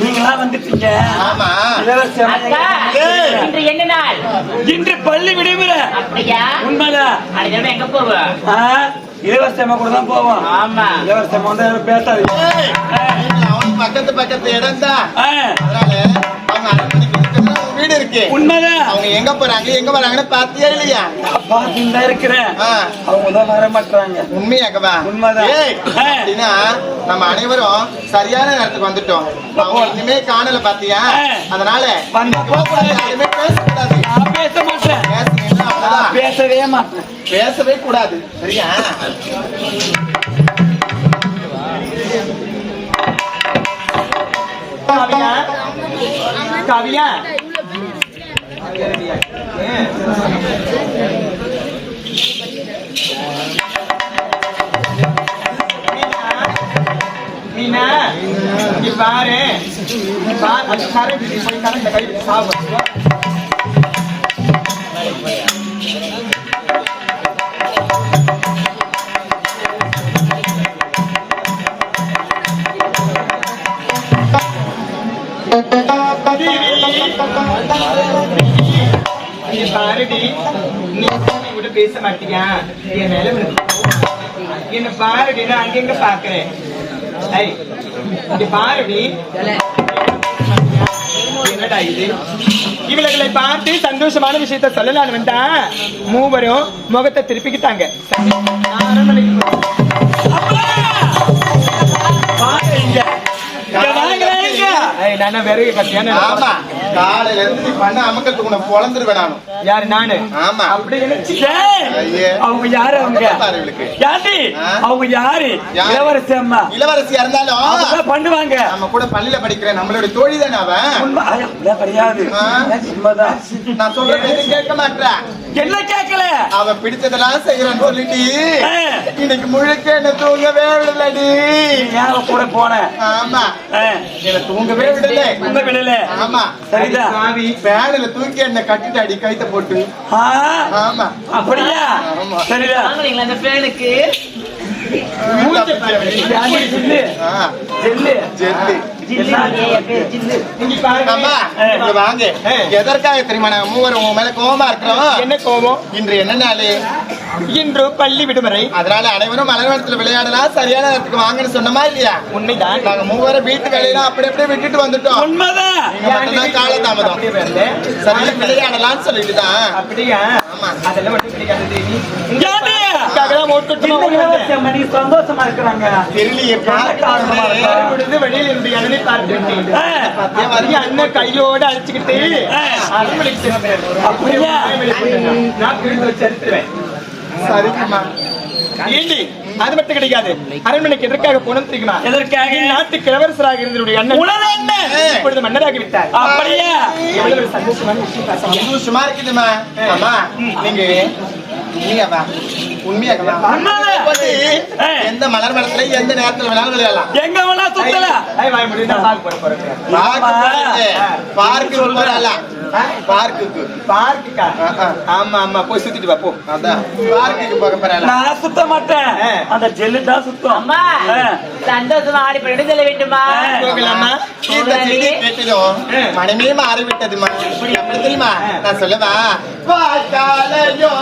நீங்களா வந்துட்டீங்க. ஆமா. இன்று என்ன நாள்? இன்று பள்ளி விடுமுறை. அப்படியா? உண்மைதான். அன்னைக்கு எங்க போவோம்? இலவசமா கூட தான் போவோம். ஆமா. இலவசமா வந்து பேசாது. அவன் பக்கத்து இடம் தான். அதனால அவங்க அரண்மனைக்கு வீடு இருக்கு. உண்மைதான். அவங்க எங்க போறாங்க எங்க வராங்கன்னு பாத்தியா இல்லையா? பாத்துதான் இருக்கிறேன். அவங்க தான் வர மாட்டாங்க. உண்மையாகவா? உண்மைதான். அப்படின்னா நம்ம அனைவரும் சரியான நேரத்துக்கு வந்துட்டோம். இனிமே காணல பாத்தியா? அதனால யாருமே பேசக்கூடாது. பேச மாட்டேன். பேசவே மாட்டேன். பேசவே கூடாது. சரியா? காவியா காவியா மீனா இங்க பாரு அந்த கரை போய் கரை கை சாப்பிடுவோம். பாருடி நீ கூட பேச மாட்டியா? என் மேல என்ன பாருடி, நான் அங்கெங்க பாக்குறேன். பாருடி என்னடா இது? இவர்களை பார்த்து சந்தோஷமான விஷயத்த சொல்லலான்னு வந்தா மூவரும் முகத்தை திருப்பிக்கிட்டாங்க. காலையில இருந்து பண்ண அமக்கத்துக்கு உன்னை பொழந்துருவேன் நானும். யாரு? நானு. ஆமா. அப்படி அவங்க யாரு? அவங்க அவங்க யாரு? இளவரசி அம்மா. இளவரசியா இருந்தாலும் பண்ணுவாங்க. நம்ம கூட பள்ளியில படிக்கிற நம்மளோட தோழி தானே அவன். கிடையாது. நான் சொல்றேன் கேட்க மாட்டேன். என்ன கேட்கல? அவ பிடிச்சதெல்லாம் செய்யறான்னு சொல்லிட்டு இன்னைக்கு முழுக்க என்ன தூங்கவே விடலடி. கூட போன. ஆமா. என்ன தூங்கவே விடல. தூங்க விடல. ஆமா. சரிதான். பேனில தூக்கி என்ன கட்டிட்டு அடி கைத்த போட்டு. ஆமா. அப்படியா? சரிதான். அந்த பேனுக்கு எதற்காக தெரியுமா நாங்க மூவரும் உங்க மேல கோபமா இருக்கிறோம்? என்ன கோபம்? இன்று என்ன நாளு? இன்று பள்ளி விடுமுறை. அதனால அனைவரும் மலர்வனத்துல விளையாடலாம். சரியான நேரத்துக்கு வாங்கன்னு சொன்னமா இல்லையா? உண்மைதான். நாங்க மூவரும் வீட்டு வேலையெல்லாம் அப்படி அப்படியே விட்டுட்டு வந்துட்டோம். உண்மைதான். காலதாமதம். சரியா விளையாடலாம்னு சொல்லிட்டுதான். அப்படியா? அதெல்லாம் மட்டும் கிடைக்காது. சந்தோஷமா இருக்கிறாங்க. வெளியில் இருந்து எண்ணெய் பார்த்து அண்ணன் கையோட அழைச்சுக்கிட்டு அது மட்டும் கிடைக்காது. அரண்மனைக்கு எதற்காக போனோம் தெரியுமா? எதற்காக? நாட்டு கிழவரசராக இருந்தவருடைய அண்ணன் இப்பொழுது மன்னராகி விட்டார். அப்படியே எவ்வளவு சந்தோஷமான விஷயம். சந்தோஷமா இருக்குதுமா. ஆமா. நீங்க எந்த மலர் மரத்துல எந்த நேரத்துல வேணாலும் விளையாடலாம். எங்க வேணா சுத்தலாம். ஆமா ஆமா போய் சுத்திட்டு வா போ. அதான் பார்க்குக்கு போக போறேன். நான் சுத்த மாட்டேன். அந்த ஜெல்லு தான் சுத்தம். அம்மா சந்தோஷமா ஆடி போயிட்டு செல்ல வேண்டுமா? போகலாமா? கேட்டதும் மனமே மாறிவிட்டதுமா. அப்படி தெரியுமா? நான் சொல்லவா? பார்த்தாலையோ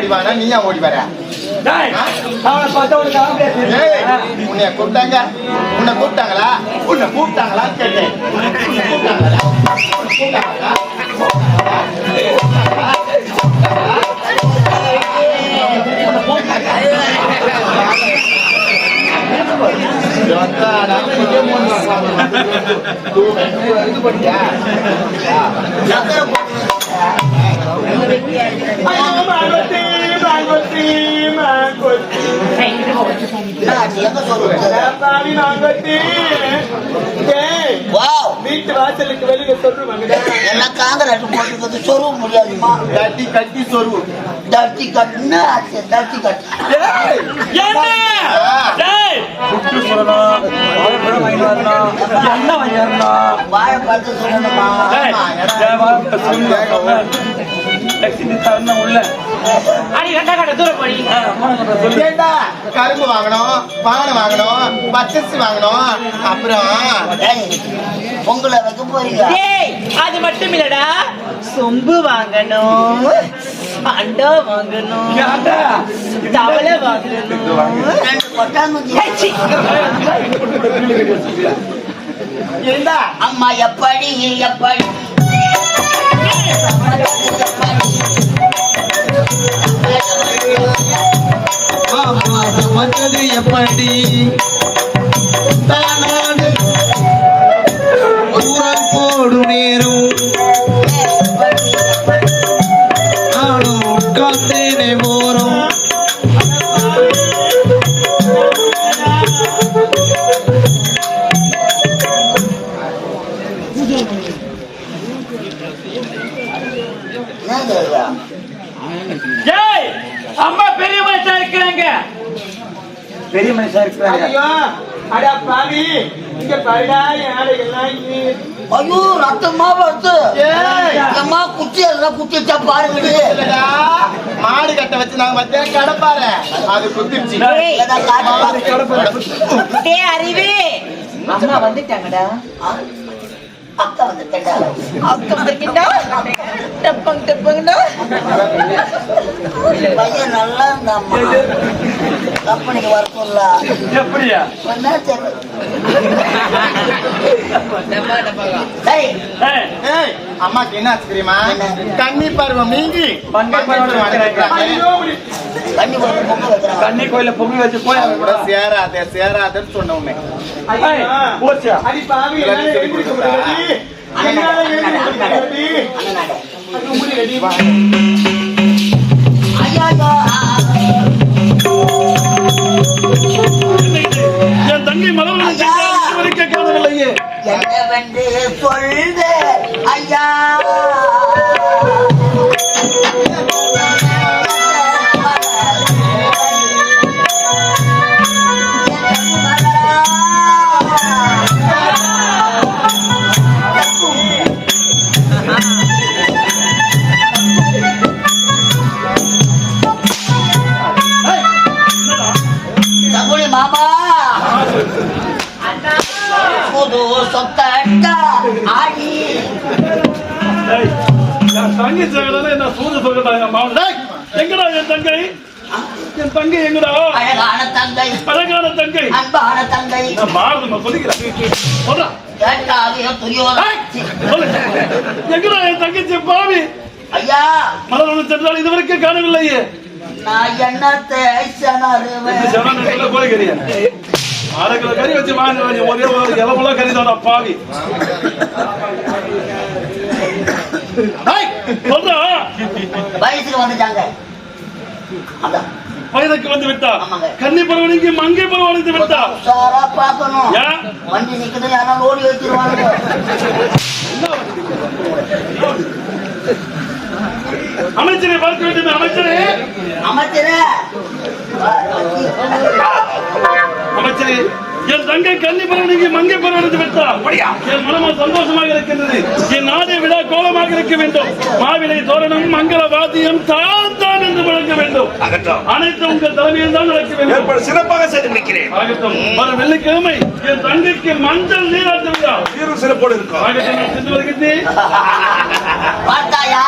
ஓடி வானா நீயா ஓடி வர? டேய், அவனை பார்த்தா உனக்கு ஆம்பளை தெரியுது. ஏய், உன்னை கூப்பிட்டாங்களா கேட்டேன். கூப்பிட்டாங்களா? வீட்டு வாசலுக்கு வெளியில சொல்லுவாங்க எல்லாம் காங்கிரஸ் போட்டு சொருவ முடியாதுமா. தட்டி கட்டி சொருவு. தட்டி கட்டுன்னா தட்டி கட்டு. என்ன? டேய், புட்டு சொல்லணும், வாழைப்பழம் வாங்கிட்டு வரணும், எண்ணெய் வாங்கி வரணும். வாழைப்பழத்தை சொல்லணுமா? டேய், வாழைப்பழத்தை சொல்லு. லட்சுமி தரணும் உள்ள. அடி கண்டா கட்ட தூரம் போடி. ஏண்டா, கரும்பு வாங்கணும், பானை வாங்கணும், பச்சரிசி வாங்கணும், அப்புறம் பொங்கலை வைக்க போறீங்க. டேய், அது மட்டும் இல்லடா, சொம்பு வாங்கணும், அண்டா வாங்கணும், ஏன்டா? தவளை வாங்கணும். 2 கொட்டாங்குச்சி. ஏண்டா அம்மா எப்படி எப்படி வந்தது எப்படி தானாடு ஊரல் போடு நேரும் நானும் காத்தேனே போறோம். ஏய், அம்மா பெரிய மனுஷா இருக்கிறாங்க. பெரிய மனுஷா இருக்கிறாங்க. ஐயோ அடா பாவி இங்க பாருடா யானைகள்லாம் ஐயோ ரத்தமா வருது. அம்மா குச்சி எல்லாம் குத்திச்சா பாருங்க. இல்லடா, மாடு கட்ட வச்சு நாங்க மத்திய கடப்பாரு அது குத்திருச்சு. டேய் அறிவே, அம்மா வந்துட்டாங்கடா. அக்கா வந்துட்டா. அக்கம் வந்துட்டா. டப்பங் டப்பங்கடா. பையன் நல்லா இருந்தாம்மா. கம்பெனிக்கு வரக்கும்ல. எப்படியா? டேய், ஏய், ஏய், அம்மாக்கு என்ன ஆச்சு தெரியுமா? கன்னி பருவம் நீங்கி பங்கை பருவம் அடைக்கிறாங்க. தண்ணி போட்டு பொங்க வைக்கிறாங்க. கன்னி கோயில பொங்கல் வச்சு போய் அவன் கூட சேராதேன்னு சொன்னோமே. ஏய், போச்சா? அடி பாவி எல்லாம் எழுந்திருக்க முடியாது என்னால எழுந்திருக்க முடியாது அண்ணனாடே. அது முடியலடி ஐயா என் தங்கை மலவன் வரைக்கும் காணவில்லையே. என்னவென்று சொல்து ஐயா. தகுளி மாமா புது சொத்தட்ட ஆடி. ஏய், என் தங்கை சகல என்ன சூது சொல்றாங்க மாவன். டேய், எங்கடா என் தங்கை? என் தங்கை எங்கடா? அழகான தங்கை, அழகான தங்கை, அன்பான தங்கை, நான் மாறுமா சொல்லிக்கிறேன். சொல்றா. கேட்டாவிய துரியோதன. சொல்லு. எங்கடா என் தங்கச்சி பாவி? ஐயா மலவன் சென்றால் இதுவரைக்கும் காணவில்லையே. நான் என்னத்தை இந்த கோழிக்கறியா? 6 கிலோ கறி வச்சு வாங்கி ஒரே ஒரு இலவெல்லாம் கறி தானா பாவி? சொல்றா. வயசுக்கு வந்துட்டாங்க. அதான் வயதுக்கு வந்து விட்டா. ஆமாங்க. கன்னி பருவனுக்கு மங்கை பருவனுக்கு விட்டா. உஷாரா பார்க்கணும். ஏன்? வண்டி நிக்குது, யாரும் ஓடி வச்சிருவாங்க. அமைச்சரை பார்க்க வேண்டும். அமைச்சரே, அமைச்சரே, அமைச்சரே, என் தங்கை கன்னி பருவனுக்கு மங்கை பருவனுக்கு விட்டா. என் மனமும் சந்தோஷமாக இருக்கின்றது. என் நாடே விழா கோலமாக இருக்க வேண்டும். மாவிலை தோரணம் மங்கள வாத்தியம் தான் என்று முழங்க வேண்டும். அனைத்து உங்கள் தலைமையில் தான் நடக்க வேண்டும். சிறப்பாக செய்து முடிக்கிறேன். ஆகட்டும். வரும் வெள்ளிக்கிழமை என் தங்கைக்கு மஞ்சள் நீராட்டு விழா. சிறப்போடு இருக்கும். ஆகட்டும், நான் சென்று வருகின்றேன். பார்த்தாயா